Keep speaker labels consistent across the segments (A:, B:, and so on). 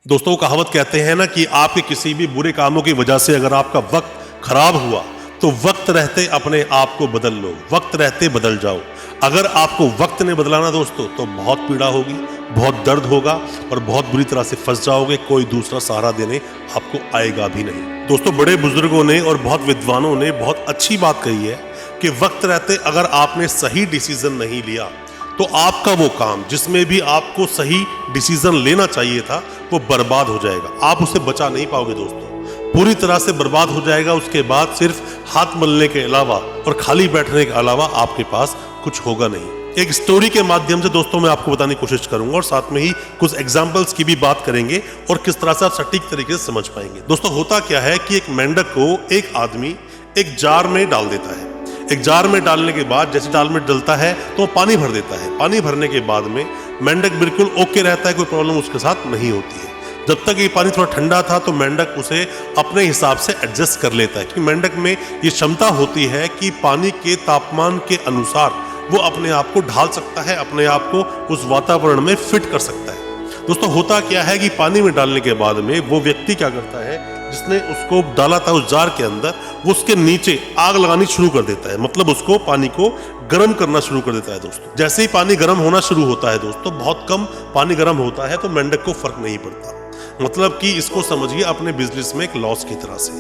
A: दोस्तों, कहावत कहते हैं ना कि आपके किसी भी बुरे कामों की वजह से अगर आपका वक्त खराब हुआ तो वक्त रहते अपने आप को बदल लो, वक्त रहते बदल जाओ। अगर आपको वक्त ने बदलाना दोस्तों तो बहुत पीड़ा होगी, बहुत दर्द होगा और बहुत बुरी तरह से फंस जाओगे। कोई दूसरा सहारा देने आपको आएगा भी नहीं। दोस्तों, बड़े बुजुर्गों ने और बहुत विद्वानों ने बहुत अच्छी बात कही है कि वक्त रहते अगर आपने सही डिसीजन नहीं लिया तो आपका वो काम जिसमें भी आपको सही डिसीजन लेना चाहिए था वो बर्बाद हो जाएगा। आप उसे बचा नहीं पाओगे दोस्तों, पूरी तरह से बर्बाद हो जाएगा। उसके बाद सिर्फ हाथ मलने के अलावा और खाली बैठने के अलावा आपके पास कुछ होगा नहीं। एक स्टोरी के माध्यम से दोस्तों मैं आपको बताने की कोशिश करूंगा और साथ में ही कुछ एग्जाम्पल्स की भी बात करेंगे और किस तरह से आप सटीक तरीके से समझ पाएंगे। दोस्तों, होता क्या है कि एक मेंढक को एक आदमी एक जार में डाल देता है। एक जार में डालने के बाद जैसे जार में डलता है तो वो पानी भर देता है। पानी भरने के बाद में मेंढक बिल्कुल ओके रहता है, कोई प्रॉब्लम उसके साथ नहीं होती है। जब तक ये पानी थोड़ा ठंडा था तो मेंढक उसे अपने हिसाब से एडजस्ट कर लेता है, क्योंकि मेंढक में ये क्षमता होती है कि पानी के तापमान के अनुसार वो अपने आप को ढाल सकता है, अपने आप को उस वातावरण में फिट कर सकता है। दोस्तों, होता क्या है कि पानी में डालने के बाद में वो व्यक्ति क्या करता है, जिसने उसको डाला था उस जार के अंदर, वो उसके नीचे आग लगानी शुरू कर देता है। मतलब उसको पानी को गर्म करना शुरू कर देता है। दोस्तों, जैसे ही पानी गर्म होना शुरू होता है दोस्तों, बहुत कम पानी गर्म होता है तो मेंढक को फर्क नहीं पड़ता। मतलब कि इसको समझिए अपने बिजनेस में एक लॉस की तरह से।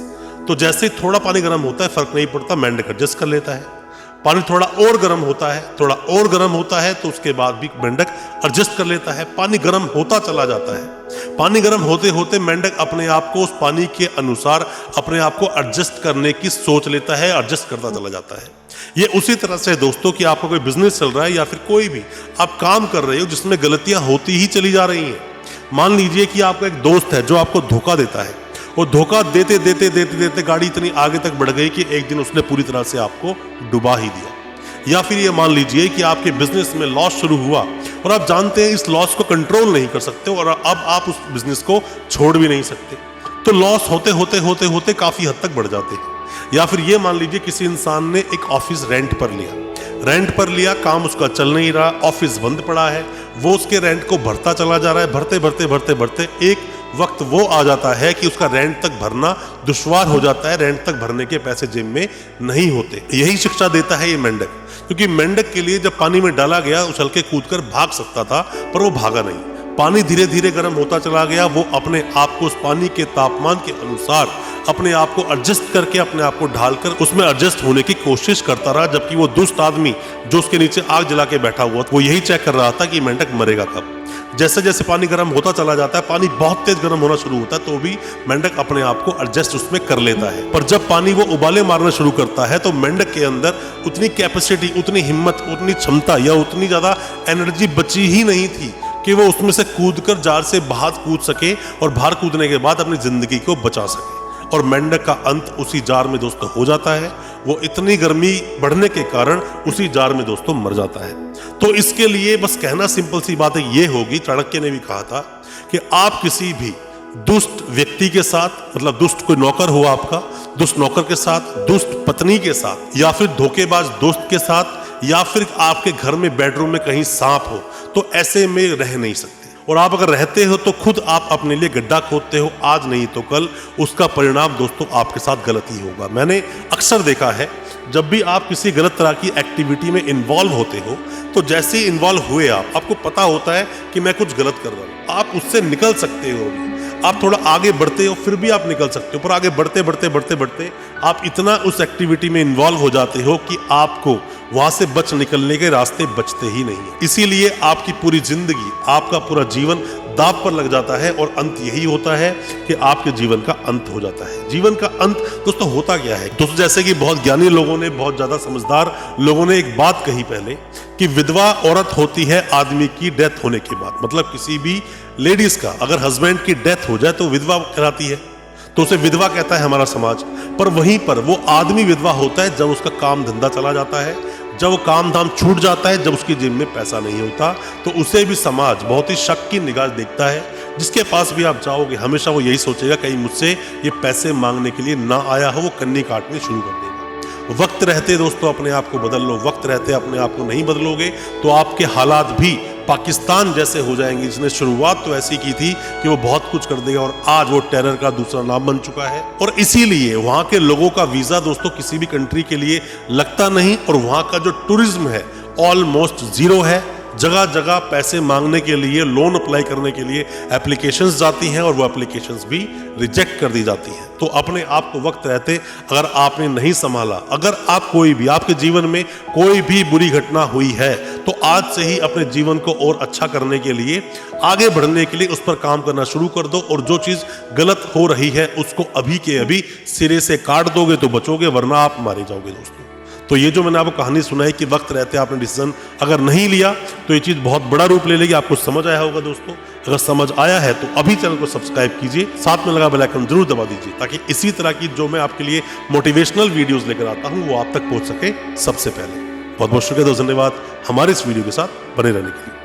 A: तो जैसे ही थोड़ा पानी गर्म होता है फर्क नहीं पड़ता, मेंढक एडजस्ट कर लेता है। पानी थोड़ा और गर्म होता है, थोड़ा और गर्म होता है तो उसके बाद भी मेंढक एडजस्ट कर लेता है। पानी गर्म होता चला जाता है। पानी गर्म होते होते मेंढक अपने आप को उस पानी के अनुसार अपने आप को एडजस्ट करने की सोच लेता है, एडजस्ट करता चला जाता है। ये उसी तरह से दोस्तों कि आपका कोई बिजनेस चल रहा है या फिर कोई भी आप काम कर रहे हो जिसमें गलतियां होती ही चली जा रही हैं। मान लीजिए कि आपका एक दोस्त है जो आपको धोखा देता है, और धोखा देते देते देते देते गाड़ी इतनी आगे तक बढ़ गई कि एक दिन उसने पूरी तरह से आपको डुबा ही दिया। या फिर ये मान लीजिए कि आपके बिजनेस में लॉस शुरू हुआ और आप जानते हैं इस लॉस को कंट्रोल नहीं कर सकते और अब आप उस बिजनेस को छोड़ भी नहीं सकते, तो लॉस होते होते होते होते काफी हद तक बढ़ जाते हैं। या फिर ये मान लीजिए किसी इंसान ने एक ऑफिस रेंट पर लिया, काम उसका चल नहीं रहा, ऑफिस बंद पड़ा है, वो उसके रेंट को भरता चला जा रहा है। भरते भरते भरते भरते एक वक्त वो आ जाता है कि उसका रेंट तक भरना दुश्वार हो जाता है, रेंट तक भरने के पैसे जेब में नहीं होते। यही शिक्षा देता है ये मेंढक, क्योंकि मेंढक के लिए जब पानी में डाला गया उछल के कूद कर भाग सकता था, पर वो भागा नहीं। पानी धीरे धीरे गर्म होता चला गया, वो अपने आप को उस पानी के तापमान के अनुसार अपने आप को एडजस्ट करके अपने आप को ढालकर उसमें एडजस्ट होने की कोशिश करता रहा। जबकि वो दुष्ट आदमी जो उसके नीचे आग जला के बैठा हुआ वो यही चेक कर रहा था कि मेंढक मरेगा कब। जैसे जैसे पानी गर्म होता चला जाता है, पानी बहुत तेज गर्म होना शुरू होता है, तो भी मेंढक अपने आप को एडजस्ट उसमें कर लेता है। पर जब पानी वो उबाले मारना शुरू करता है तो मेंढक के अंदर उतनी कैपेसिटी, उतनी हिम्मत, उतनी क्षमता या उतनी ज्यादा एनर्जी बची ही नहीं थी कि वो उसमें से कूदकर जार से बाहर कूद सके और बाहर कूदने के बाद अपनी जिंदगी को बचा सके। और मेंढक का अंत उसी जार में दोस्तों हो जाता है। वो इतनी गर्मी बढ़ने के कारण उसी जार में दोस्तों मर जाता है। तो इसके लिए बस कहना सिंपल सी बात है ये होगी, चाणक्य ने भी कहा था कि आप किसी भी दुष्ट व्यक्ति के साथ, मतलब दुष्ट कोई नौकर हो आपका, दुष्ट नौकर के साथ, दुष्ट पत्नी के साथ, या फिर धोखेबाज दोस्त के साथ, या फिर आपके घर में बेडरूम में कहीं सांप हो, तो ऐसे में रह नहीं सकते। और आप अगर रहते हो तो खुद आप अपने लिए गड्ढा खोदते हो, आज नहीं तो कल उसका परिणाम दोस्तों आपके साथ गलत ही होगा। मैंने अक्सर देखा है जब भी आप किसी गलत तरह की एक्टिविटी में इन्वॉल्व होते हो तो जैसे ही इन्वॉल्व हुए आपको पता होता है कि मैं कुछ गलत कर रहा हूँ, आप उससे निकल सकते हो। आप थोड़ा आगे बढ़ते हो फिर भी आप निकल सकते हो, पर आगे बढ़ते बढ़ते बढ़ते बढ़ते आप इतना उस एक्टिविटी में इन्वॉल्व हो जाते हो कि आपको वहां से बच निकलने के रास्ते बचते ही नहीं है। इसीलिए आपकी पूरी जिंदगी, आपका पूरा जीवन दांव पर लग जाता है और अंत यही होता है कि आपके जीवन का अंत हो जाता है। जीवन का अंत दोस्तों होता क्या है दोस्तों, जैसे कि बहुत ज्ञानी लोगों ने, बहुत ज्यादा समझदार लोगों ने एक बात कही पहले कि विधवा औरत होती है आदमी की डेथ होने के बाद। मतलब किसी भी लेडीज का अगर हस्बैंड की डेथ हो जाए तो विधवा कहलाती है, तो उसे विधवा कहता है हमारा समाज। पर वहीं पर वो आदमी विधवा होता है जब उसका काम धंधा चला जाता है, जब वो काम धाम छूट जाता है, जब उसकी जेब में पैसा नहीं होता, तो उसे भी समाज बहुत ही शक की निगाह देखता है। जिसके पास भी आप जाओगे हमेशा वो यही सोचेगा कहीं मुझसे ये पैसे मांगने के लिए ना आया हो, वो कन्नी काटनी शुरू कर देगा। वक्त रहते दोस्तों अपने आप को बदल लो, वक्त रहते अपने आप को नहीं बदलोगे तो आपके हालात भी पाकिस्तान जैसे हो जाएंगे, जिसने शुरुआत तो ऐसी की थी कि वो बहुत कुछ कर देगा और आज वो टेरर का दूसरा नाम बन चुका है। और इसीलिए वहां के लोगों का वीजा दोस्तों किसी भी कंट्री के लिए लगता नहीं, और वहां का जो टूरिज्म है ऑलमोस्ट जीरो है। जगह जगह पैसे मांगने के लिए, लोन अप्लाई करने के लिए एप्लीकेशंस जाती हैं और वो एप्लीकेशंस भी रिजेक्ट कर दी जाती हैं। तो अपने आप को वक्त रहते अगर आपने नहीं संभाला, अगर आप कोई भी आपके जीवन में कोई भी बुरी घटना हुई है, तो आज से ही अपने जीवन को और अच्छा करने के लिए, आगे बढ़ने के लिए उस पर काम करना शुरू कर दो। और जो चीज गलत हो रही है उसको अभी के अभी सिरे से काट दोगे तो बचोगे, वरना आप मारे जाओगे दोस्तों। तो ये जो मैंने आपको कहानी सुनाई कि वक्त रहते आपने डिसीजन अगर नहीं लिया तो ये चीज़ बहुत बड़ा रूप ले लेगी। आपको समझ आया होगा दोस्तों। अगर समझ आया है तो अभी चैनल को सब्सक्राइब कीजिए, साथ में लगा बेल आइकन जरूर दबा दीजिए, ताकि इसी तरह की जो मैं आपके लिए मोटिवेशनल वीडियोस लेकर आता हूं वो आप तक पहुंच सके सबसे पहले। बहुत बहुत शुक्रिया दोस्तों, धन्यवाद हमारे इस वीडियो के साथ बने रहने के लिए।